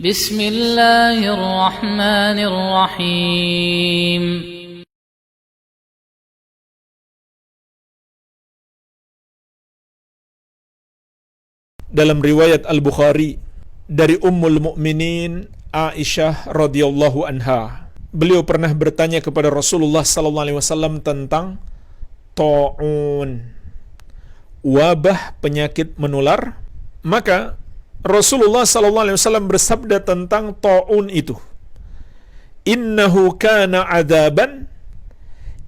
بسم الله الرحمن الرحيم. Dalam riwayat Al-Bukhari dari Ummul Mukminin Aisyah radhiyallahu anha, beliau pernah bertanya kepada Rasulullah sallallahu alaihi wasallam tentang ta'un, wabah penyakit menular. Maka Rasulullah sallallahu alaihi wasallam bersabda tentang ta'un itu, innahu kana adzaban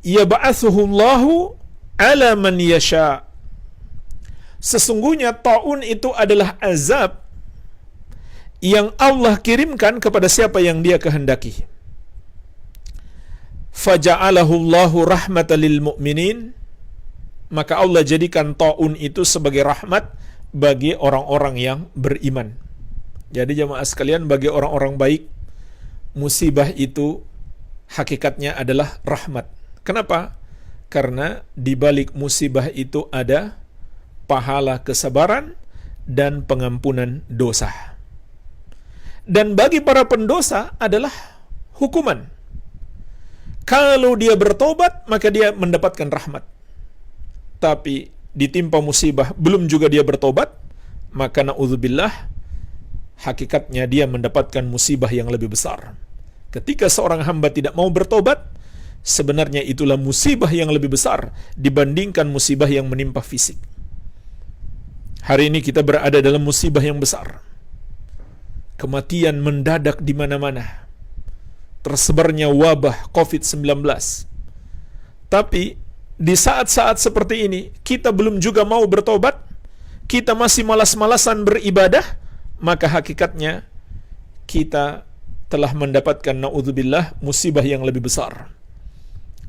yab'atsuhu Allahu ala man yasha. Sesungguhnya ta'un itu adalah azab yang Allah kirimkan kepada siapa yang Dia kehendaki. Faja'alahu Allahu rahmatan lil mu'minin, maka Allah jadikan ta'un itu sebagai rahmat bagi orang-orang yang beriman. Jadi jemaah sekalian, bagi orang-orang baik, musibah itu hakikatnya adalah rahmat. Kenapa? Karena di balik musibah itu ada pahala kesabaran dan pengampunan dosa. Dan bagi para pendosa adalah hukuman. Kalau dia bertobat, maka dia mendapatkan rahmat. Tapi ditimpa musibah, belum juga dia bertobat, maka na'udzubillah, hakikatnya dia mendapatkan musibah yang lebih besar. Ketika seorang hamba tidak mau bertobat, sebenarnya itulah musibah yang lebih besar dibandingkan musibah yang menimpa fisik. Hari ini kita berada dalam musibah yang besar. Kematian mendadak di mana-mana. Tersebarnya wabah COVID-19. Tapi di saat-saat seperti ini, kita belum juga mau bertobat, kita masih malas-malasan beribadah, maka hakikatnya kita telah mendapatkan na'udzubillah musibah yang lebih besar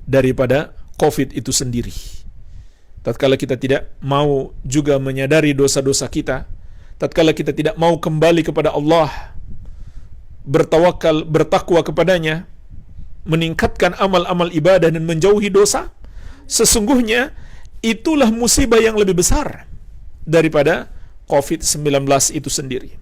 daripada COVID itu sendiri. Tatkala kita tidak mau juga menyadari dosa-dosa kita, tatkala kita tidak mau kembali kepada Allah, bertawakal, bertakwa kepadanya, meningkatkan amal-amal ibadah dan menjauhi dosa, sesungguhnya itulah musibah yang lebih besar daripada COVID-19 itu sendiri.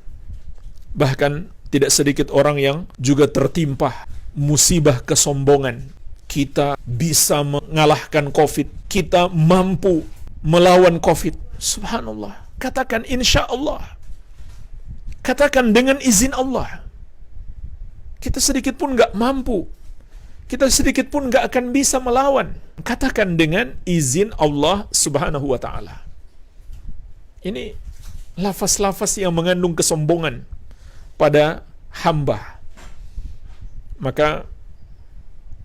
Bahkan tidak sedikit orang yang juga tertimpa musibah kesombongan. Kita bisa mengalahkan COVID, kita mampu melawan COVID. Subhanallah. Katakan insya Allah. Katakan dengan izin Allah. Kita sedikit pun gak mampu. Kita sedikit pun gak akan bisa melawan. Katakan dengan izin Allah subhanahu wa ta'ala. Ini lafaz-lafaz yang mengandung kesombongan pada hamba. Maka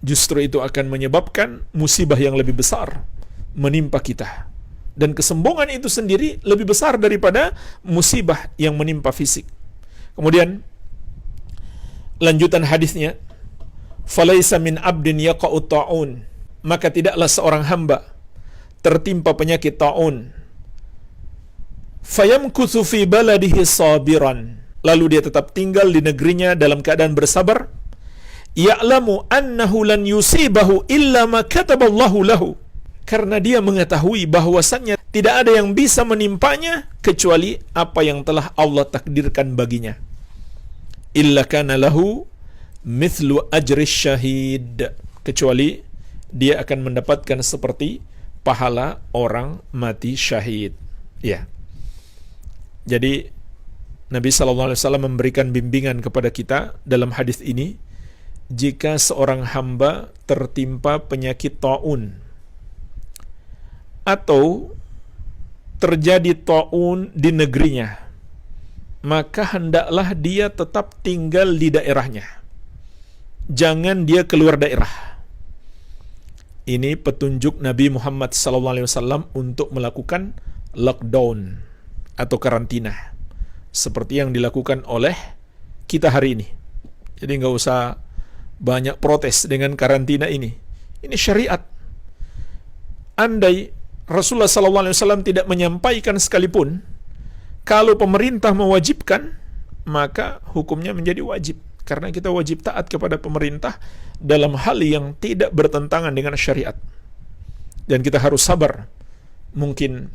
justru itu akan menyebabkan musibah yang lebih besar menimpa kita. Dan kesombongan itu sendiri lebih besar daripada musibah yang menimpa fisik. Kemudian lanjutan hadisnya, falaisa min abdin yaqa'u ta'un, maka tidaklah seorang hamba tertimpa penyakit ta'un, fayamkuthu fi baladihi sabiran, lalu dia tetap tinggal di negerinya dalam keadaan bersabar, ya'lamu annahu lan yusibahu illa ma kataballahu lahu, karena dia mengetahui bahwasannya tidak ada yang bisa menimpanya kecuali apa yang telah Allah takdirkan baginya. Illa kana lahu mithlu ajri syahid, kecuali dia akan mendapatkan seperti pahala orang mati syahid. Ya. Jadi Nabi sallallahu alaihi wasallam memberikan bimbingan kepada kita dalam hadis ini, jika seorang hamba tertimpa penyakit ta'un atau terjadi ta'un di negerinya, maka hendaklah dia tetap tinggal di daerahnya. Jangan dia keluar daerah. Ini petunjuk Nabi Muhammad SAW untuk melakukan lockdown atau karantina, seperti yang dilakukan oleh kita hari ini. Jadi nggak usah banyak protes dengan karantina ini. Ini syariat. Andai Rasulullah SAW tidak menyampaikan sekalipun, kalau pemerintah mewajibkan, maka hukumnya menjadi wajib. Karena kita wajib taat kepada pemerintah dalam hal yang tidak bertentangan dengan syariat. Dan kita harus sabar. Mungkin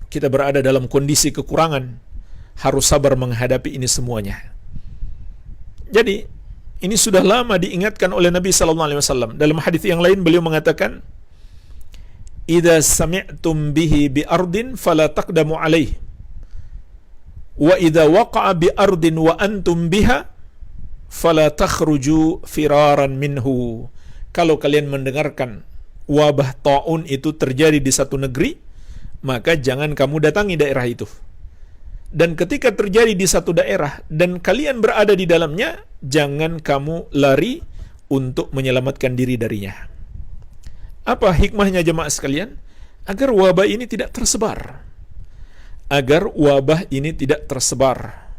kita berada dalam kondisi kekurangan, harus sabar menghadapi ini semuanya. Jadi ini sudah lama diingatkan oleh Nabi sallallahu alaihi wasallam. Dalam hadis yang lain beliau mengatakan, "Idza sami'tum bihi bi ardin fala taqdamu alaihi. Wa idza waqa'a bi ardin wa antum biha fala takhruju firaran minhu." Kalau kalian mendengarkan wabah taun itu terjadi di satu negeri, maka jangan kamu datangi daerah itu. Dan ketika terjadi di satu daerah dan kalian berada di dalamnya, jangan kamu lari untuk menyelamatkan diri darinya. Apa hikmahnya jemaah sekalian? Agar wabah ini tidak tersebar. Agar wabah ini tidak tersebar.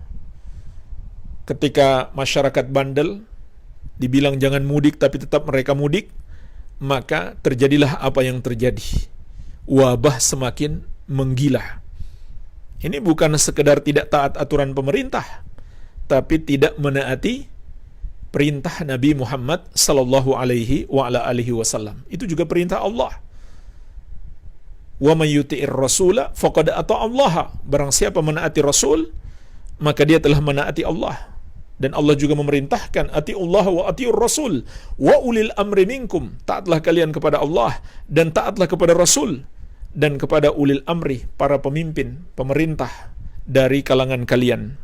Ketika masyarakat bandel dibilang jangan mudik tapi tetap mereka mudik, maka terjadilah apa yang terjadi. Wabah semakin menggila. Ini bukan sekedar tidak taat aturan pemerintah, tapi tidak menaati perintah Nabi Muhammad sallallahu alaihi wasallam. Itu juga perintah Allah. Wa may yuti'ir rasula faqad ata'a Allah. Barang siapa menaati Rasul, maka dia telah menaati Allah. Dan Allah juga memerintahkan, ati'ullah wa ati'ur rasul wa ulil amri minkum. Taatlah kalian kepada Allah dan taatlah kepada Rasul dan kepada ulil amri, para pemimpin, pemerintah dari kalangan kalian.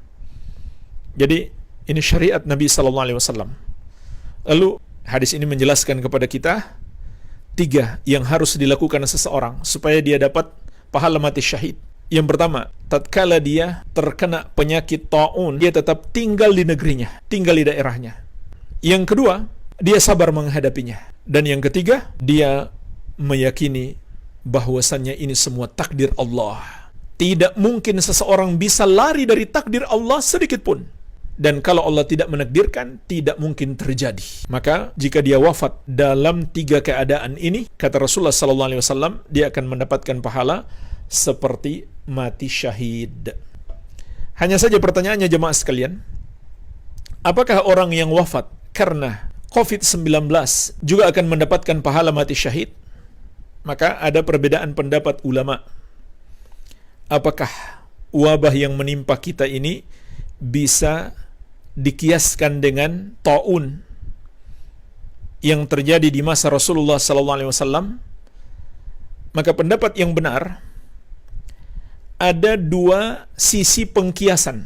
Jadi ini syariat Nabi sallallahu alaihi wasallam. Lalu hadis ini menjelaskan kepada kita 3 yang harus dilakukan seseorang supaya dia dapat pahala mati syahid. Yang pertama, tatkala dia terkena penyakit taun, dia tetap tinggal di negerinya, tinggal di daerahnya. Yang kedua, dia sabar menghadapinya. Dan yang ketiga, dia meyakini bahwasannya ini semua takdir Allah. Tidak mungkin seseorang bisa lari dari takdir Allah sedikit pun. Dan kalau Allah tidak menakdirkan, tidak mungkin terjadi. Maka jika dia wafat dalam 3 keadaan ini, kata Rasulullah SAW, dia akan mendapatkan pahala seperti mati syahid. Hanya saja pertanyaannya jemaah sekalian, apakah orang yang wafat karena COVID-19 juga akan mendapatkan pahala mati syahid? Maka ada perbedaan pendapat ulama. Apakah wabah yang menimpa kita ini bisa dikiaskan dengan taun yang terjadi di masa Rasulullah SAW? Maka pendapat yang benar, ada 2 sisi pengkiasan.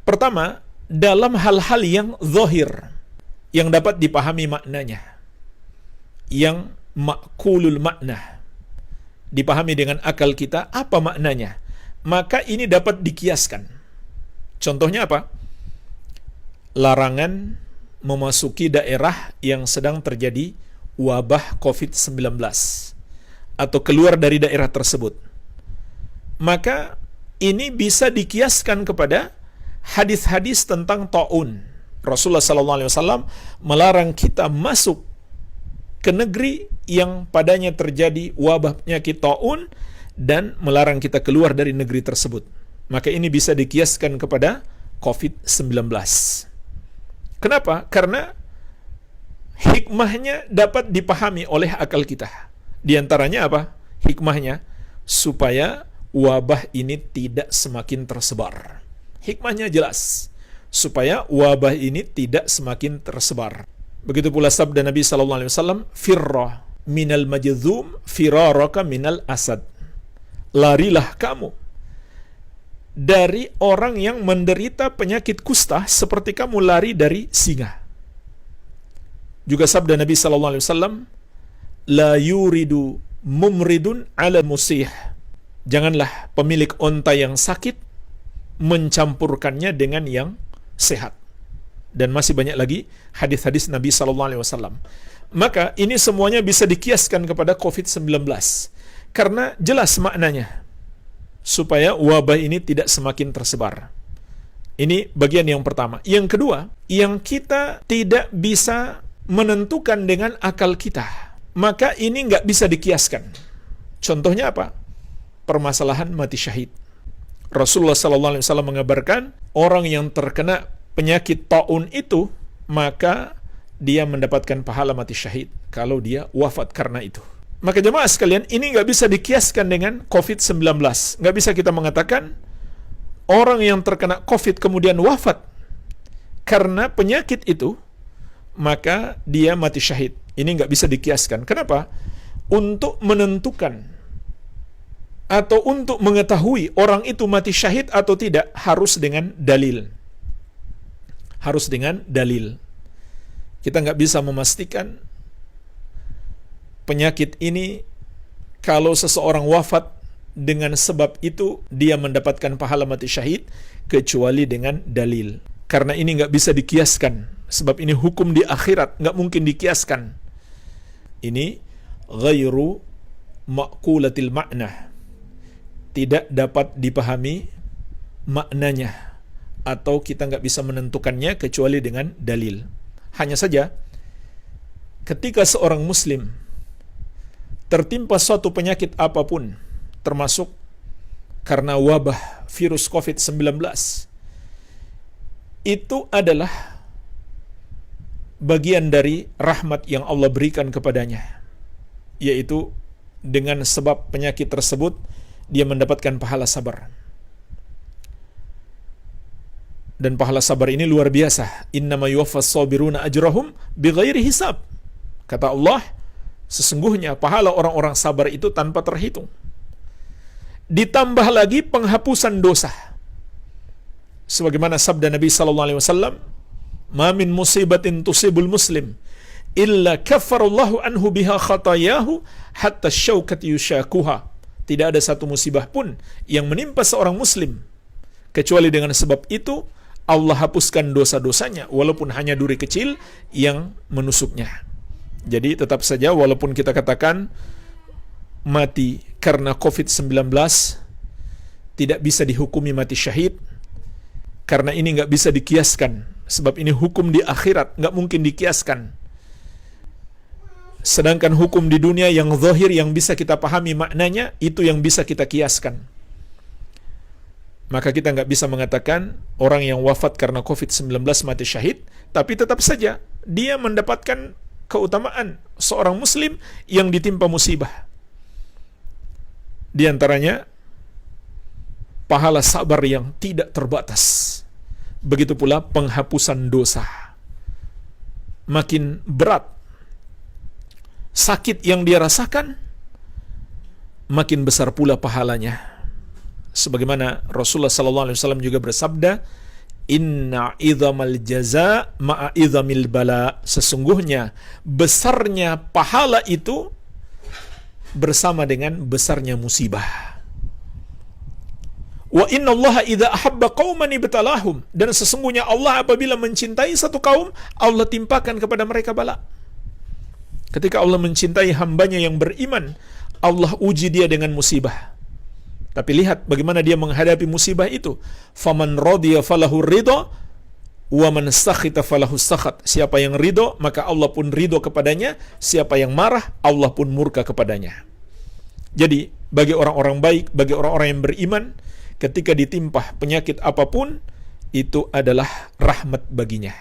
Pertama, dalam hal-hal yang zahir, yang dapat dipahami maknanya, yang makulul makna, dipahami dengan akal kita apa maknanya, maka ini dapat dikiaskan. Contohnya apa? Larangan memasuki daerah yang sedang terjadi wabah COVID-19 atau keluar dari daerah tersebut. Maka ini bisa dikiaskan kepada hadis-hadis tentang taun. Rasulullah SAW melarang kita masuk ke negeri yang padanya terjadi wabah penyakit taun dan melarang kita keluar dari negeri tersebut. Maka ini bisa dikiaskan kepada COVID-19. Kenapa? Karena hikmahnya dapat dipahami oleh akal kita. Di antaranya apa? Hikmahnya supaya wabah ini tidak semakin tersebar. Hikmahnya jelas, supaya wabah ini tidak semakin tersebar. Begitu pula sabda Nabi SAW, firra minal majzum firaraka minal asad. Larilah kamu dari orang yang menderita penyakit kusta seperti kamu lari dari singa. Juga sabda Nabi SAW, la yuridu mumridun ala musih. Janganlah pemilik onta yang sakit mencampurkannya dengan yang sehat. Dan masih banyak lagi hadis-hadis Nabi SAW. Maka ini semuanya bisa dikiaskan kepada COVID-19 karena jelas maknanya, supaya wabah ini tidak semakin tersebar. Ini bagian yang pertama. Yang kedua, yang kita tidak bisa menentukan dengan akal kita, maka ini nggak bisa dikiaskan. Contohnya apa? Permasalahan mati syahid. Rasulullah SAW mengabarkan orang yang terkena penyakit taun itu, maka dia mendapatkan pahala mati syahid kalau dia wafat karena itu. Maka jemaah sekalian, ini nggak bisa dikiaskan dengan COVID-19. Nggak bisa kita mengatakan orang yang terkena COVID kemudian wafat, karena penyakit itu, maka dia mati syahid. Ini nggak bisa dikiaskan. Kenapa? Untuk menentukan atau untuk mengetahui orang itu mati syahid atau tidak, harus dengan dalil. Harus dengan dalil. Kita nggak bisa memastikan penyakit ini kalau seseorang wafat dengan sebab itu dia mendapatkan pahala mati syahid, kecuali dengan dalil. Karena ini nggak bisa dikiaskan, sebab ini hukum di akhirat, nggak mungkin dikiaskan. Ini ghairu ma'kulatil makna, tidak dapat dipahami maknanya, atau kita nggak bisa menentukannya kecuali dengan dalil. Hanya saja, ketika seorang muslim tertimpa suatu penyakit apapun, termasuk karena wabah virus COVID-19, itu adalah bagian dari rahmat yang Allah berikan kepadanya, yaitu dengan sebab penyakit tersebut dia mendapatkan pahala sabar. Dan pahala sabar ini luar biasa. Innama yuwaffas sabiruna ajrahum bighairi hisab. Kata Allah, sesungguhnya pahala orang-orang sabar itu tanpa terhitung. Ditambah lagi penghapusan dosa. Sebagaimana sabda Nabi sallallahu alaihi wasallam, "Ma min musibatin tusibul muslim illa kaffarallahu anhu biha khatayahu hatta syaukat yushakuha." Tidak ada satu musibah pun yang menimpa seorang muslim kecuali dengan sebab itu Allah hapuskan dosa-dosanya, walaupun hanya duri kecil yang menusuknya. Jadi tetap saja walaupun kita katakan mati karena COVID-19 tidak bisa dihukumi mati syahid, karena ini nggak bisa dikiaskan, sebab ini hukum di akhirat, nggak mungkin dikiaskan. Sedangkan hukum di dunia yang zahir, yang bisa kita pahami maknanya, itu yang bisa kita kiaskan. Maka kita nggak bisa mengatakan orang yang wafat karena COVID-19 mati syahid, tapi tetap saja dia mendapatkan keutamaan seorang muslim yang ditimpa musibah. Di antaranya pahala sabar yang tidak terbatas. Begitu pula penghapusan dosa. Makin berat sakit yang dia rasakan, makin besar pula pahalanya. Sebagaimana Rasulullah SAW juga bersabda, "Inna idhamal jaza ma'a idhamil bala." Sesungguhnya besarnya pahala itu bersama dengan besarnya musibah. Wa inna allaha idza ahabba qauman ibtalahum. Dan sesungguhnya Allah apabila mencintai satu kaum, Allah timpakan kepada mereka bala. Ketika Allah mencintai hambanya yang beriman, Allah uji dia dengan musibah. Tapi lihat bagaimana dia menghadapi musibah itu. Faman radiya falahu ridha wa man sakhita falahu sakhat. Siapa yang ridho, maka Allah pun ridho kepadanya. Siapa yang marah, Allah pun murka kepadanya. Jadi bagi orang-orang baik, bagi orang-orang yang beriman, ketika ditimpa penyakit apapun, itu adalah rahmat baginya.